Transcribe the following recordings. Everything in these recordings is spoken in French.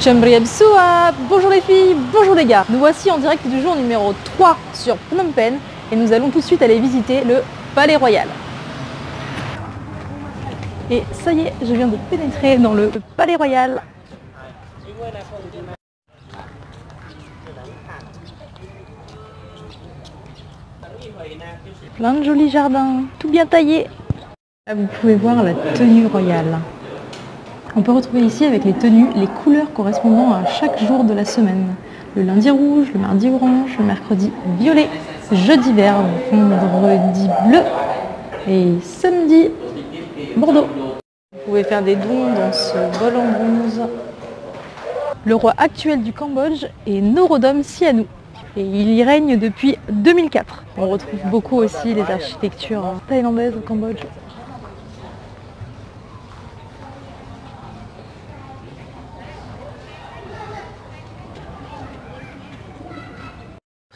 Chumbriabsua, bonjour les filles, bonjour les gars. Nous voici en direct du jour numéro 3 sur Phnom Penh et nous allons tout de suite aller visiter le Palais Royal. Et ça y est, je viens de pénétrer dans le Palais Royal. Plein de jolis jardins, tout bien taillé. Là, vous pouvez voir la tenue royale. On peut retrouver ici avec les tenues les couleurs correspondant à chaque jour de la semaine. Le lundi rouge, le mardi orange, le mercredi violet, jeudi vert, vendredi bleu et samedi bordeaux. Vous pouvez faire des dons dans ce bol en bronze. Le roi actuel du Cambodge est Norodom Sihanouk et il y règne depuis 2004. On retrouve beaucoup aussi les architectures thaïlandaises au Cambodge.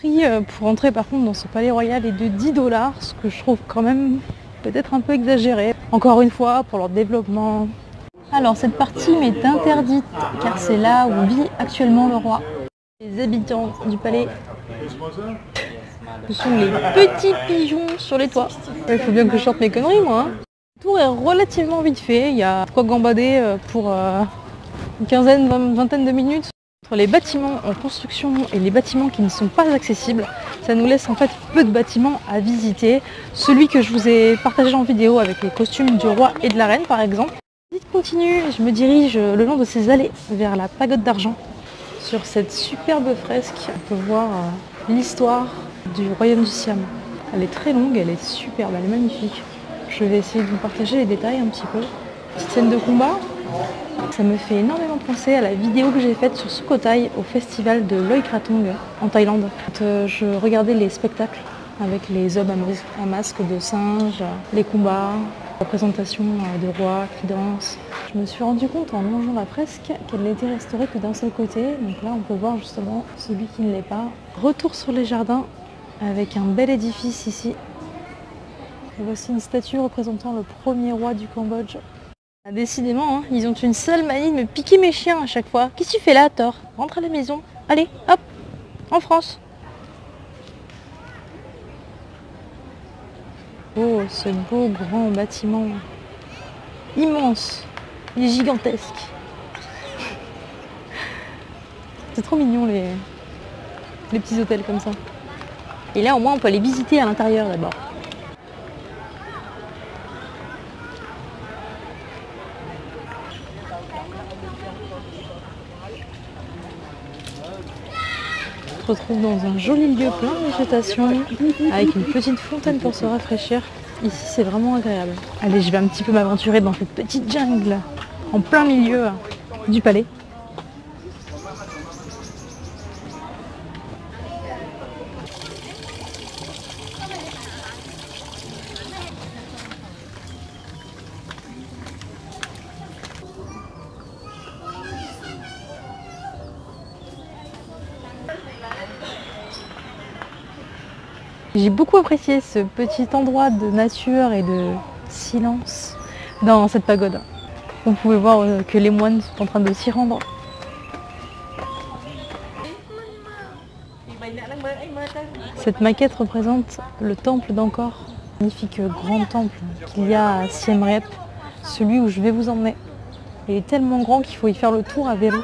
Le prix pour entrer par contre dans ce palais royal est de 10 $, ce que je trouve quand même peut-être un peu exagéré. Encore une fois, pour leur développement. Alors cette partie m'est interdite car c'est là où vit actuellement le roi. Les habitants du palais, ce sont les petits pigeons sur les toits. Il faut bien que je sorte mes conneries moi. Le tour est relativement vite fait, il y a quoi gambader pour une quinzaine, vingtaine de minutes. Entre les bâtiments en construction et les bâtiments qui ne sont pas accessibles, ça nous laisse en fait peu de bâtiments à visiter. Celui que je vous ai partagé en vidéo avec les costumes du roi et de la reine par exemple. Vite continue, je me dirige le long de ces allées vers la pagode d'argent. Sur cette superbe fresque, on peut voir l'histoire du royaume du Siam. Elle est très longue, elle est superbe, elle est magnifique. Je vais essayer de vous partager les détails un petit peu. Petite scène de combat. Ça me fait énormément penser à la vidéo que j'ai faite sur Sukhothai au festival de Loy Krathong en Thaïlande. Quand je regardais les spectacles avec les hommes à masque de singe, les combats, la représentation de rois qui dansent. Je me suis rendu compte en longeant la fresque qu'elle n'était restaurée que d'un seul côté. Donc là on peut voir justement celui qui ne l'est pas. Retour sur les jardins avec un bel édifice ici. Et voici une statue représentant le premier roi du Cambodge. Décidément, hein, ils ont une seule manie de me piquer mes chiens à chaque fois. Qu'est-ce que tu fais là, Thor? Rentre à la maison. Allez, hop, en France. Oh, ce beau grand bâtiment. Immense. Il est gigantesque. C'est trop mignon les petits hôtels comme ça. Et là, au moins, on peut aller visiter à l'intérieur d'abord. On se retrouve dans un joli lieu plein de végétation avec une petite fontaine pour se rafraîchir. Ici c'est vraiment agréable. Allez, je vais un petit peu m'aventurer dans cette petite jungle en plein milieu du palais. J'ai beaucoup apprécié ce petit endroit de nature et de silence dans cette pagode. Vous pouvez voir que les moines sont en train de s'y rendre. Cette maquette représente le temple d'Angkor, magnifique grand temple qu'il y a à Siem Reap, celui où je vais vous emmener. Il est tellement grand qu'il faut y faire le tour à vélo.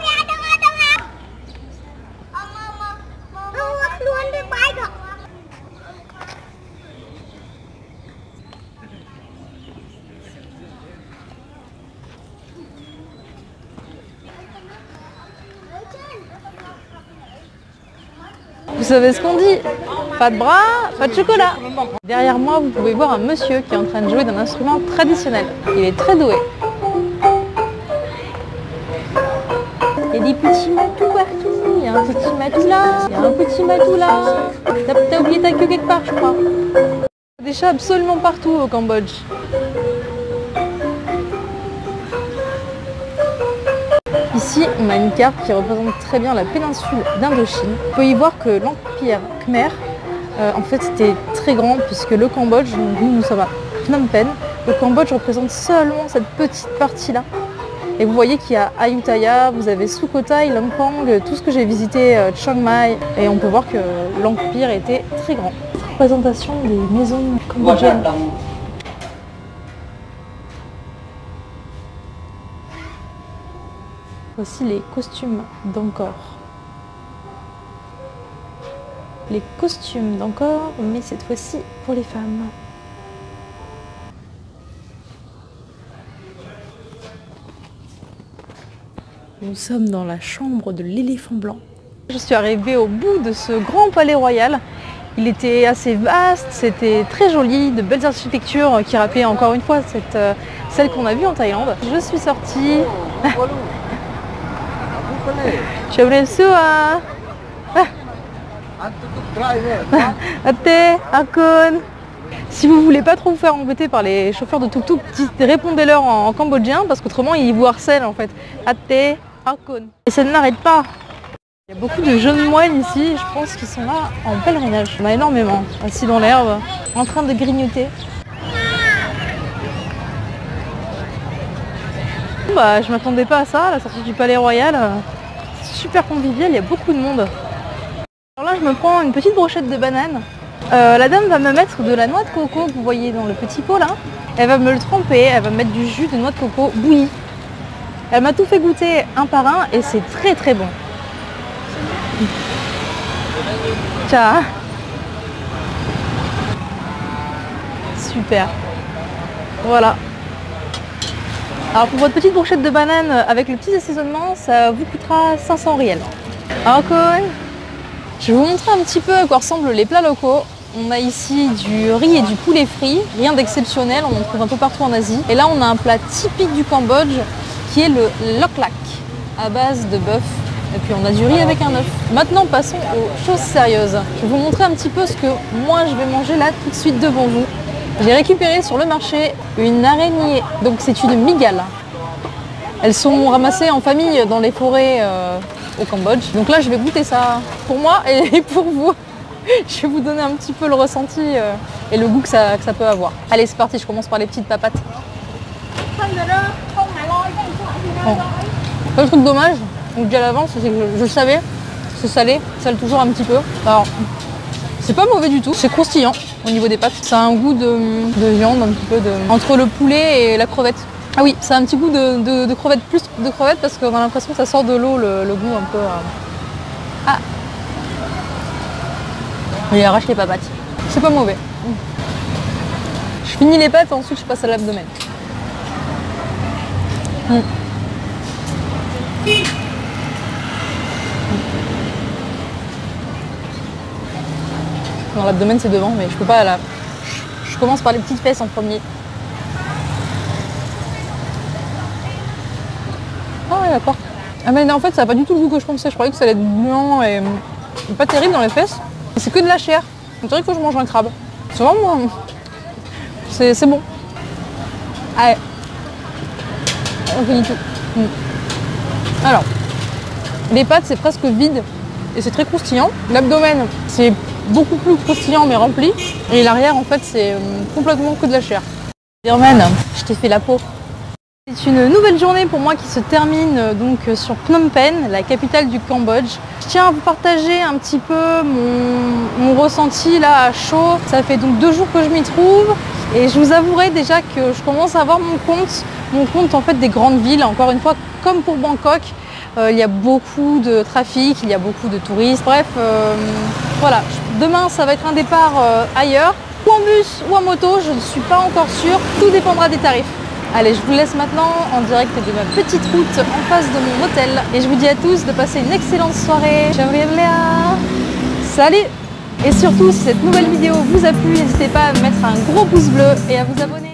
Vous savez ce qu'on dit? Pas de bras, pas de chocolat. Derrière moi, vous pouvez voir un monsieur qui est en train de jouer d'un instrument traditionnel. Il est très doué. Il y a des petits matous partout. Il y a un petit matou là. Il y a un petit matou là. T'as oublié ta queue quelque part, je crois. Il y a des chats absolument partout au Cambodge. Ici, on a une carte qui représente très bien la péninsule d'Indochine. Vous pouvez y voir que l'empire Khmer, en fait, c'était très grand puisque le Cambodge, nous sommes à Phnom Penh, le Cambodge représente seulement cette petite partie-là. Et vous voyez qu'il y a Ayutthaya, vous avez Sukhothai, Langpang, tout ce que j'ai visité, Chiang Mai. Et on peut voir que l'empire était très grand. Présentation des maisons cambodgiennes. Voici les costumes d'Angkor. Les costumes d'Angkor, mais cette fois-ci pour les femmes. Nous sommes dans la chambre de l'éléphant blanc. Je suis arrivée au bout de ce grand palais royal. Il était assez vaste, c'était très joli, de belles architectures qui rappelaient encore une fois celle qu'on a vue en Thaïlande. Je suis sortie. Si vous voulez pas trop vous faire embêter par les chauffeurs de tuk-tuk, répondez-leur en cambodgien parce qu'autrement ils vous harcèlent en fait. Et ça ne n'arrête pas. Il y a beaucoup de jeunes moines ici, je pense qu'ils sont là en pèlerinage. Il y en a énormément, assis dans l'herbe, en train de grignoter. Bah, je m'attendais pas à ça, la sortie du palais royal. Super convivial, il y a beaucoup de monde. Alors là, je me prends une petite brochette de banane. La dame va me mettre de la noix de coco que vous voyez dans le petit pot là. Elle va me le tremper, elle va me mettre du jus de noix de coco bouilli. Elle m'a tout fait goûter un par un et c'est très très bon. Ciao. Super. Voilà. Alors pour votre petite brochette de banane avec le petit assaisonnement, ça vous coûtera 500 riels. Encore. Je vais vous montrer un petit peu à quoi ressemblent les plats locaux. On a ici du riz et du poulet frit, rien d'exceptionnel, on en trouve un peu partout en Asie. Et là on a un plat typique du Cambodge qui est le lok lak à base de bœuf. Et puis on a du riz avec un œuf. Maintenant passons aux choses sérieuses. Je vais vous montrer un petit peu ce que moi je vais manger là tout de suite devant vous. J'ai récupéré sur le marché une araignée, donc c'est une mygale. Elles sont ramassées en famille dans les forêts au Cambodge. Donc là je vais goûter ça pour moi et pour vous. Je vais vous donner un petit peu le ressenti et le goût que ça peut avoir. Allez c'est parti, je commence par les petites papates. Bon. Le truc dommage, je vous dis à l'avance, c'est que je le savais, c'est salé, ça sale toujours un petit peu. Alors, c'est pas mauvais du tout, c'est croustillant au niveau des pâtes. Ça a un goût de viande, un petit peu entre le poulet et la crevette. Ah oui, ça a un petit goût de crevette, plus de crevette parce qu'on a l'impression que ça sort de l'eau, le goût un peu... Ah, il arrache les papates. C'est pas mauvais. Je finis les pâtes et ensuite je passe à l'abdomen. Non, l'abdomen c'est devant, mais je peux pas là. Je commence par les petites fesses en premier. Ah ouais, d'accord. Ah mais en fait ça n'a pas du tout le goût que je pensais. Je croyais que ça allait être blanc et pas terrible dans les fesses. C'est que de la chair. On dirait que je mange un crabe. C'est vraiment... C'est bon. Allez. On finit tout. Alors, les pâtes c'est presque vide et c'est très croustillant. L'abdomen c'est beaucoup plus croustillant mais rempli. Et l'arrière en fait c'est complètement que de la chair. Birman, je t'ai fait la peau. C'est une nouvelle journée pour moi qui se termine donc sur Phnom Penh, la capitale du Cambodge. Je tiens à vous partager un petit peu mon ressenti là à chaud. Ça fait donc 2 jours que je m'y trouve et je vous avouerai déjà que je commence à avoir mon compte en fait des grandes villes. Encore une fois, comme pour Bangkok, il y a beaucoup de trafic, il y a beaucoup de touristes. Bref, voilà. Demain, ça va être un départ ailleurs, ou en bus ou en moto, je ne suis pas encore sûre. Tout dépendra des tarifs. Allez, je vous laisse maintenant en direct de ma petite route en face de mon hôtel. Et je vous dis à tous de passer une excellente soirée. Salut! Et surtout, si cette nouvelle vidéo vous a plu, n'hésitez pas à mettre un gros pouce bleu et à vous abonner.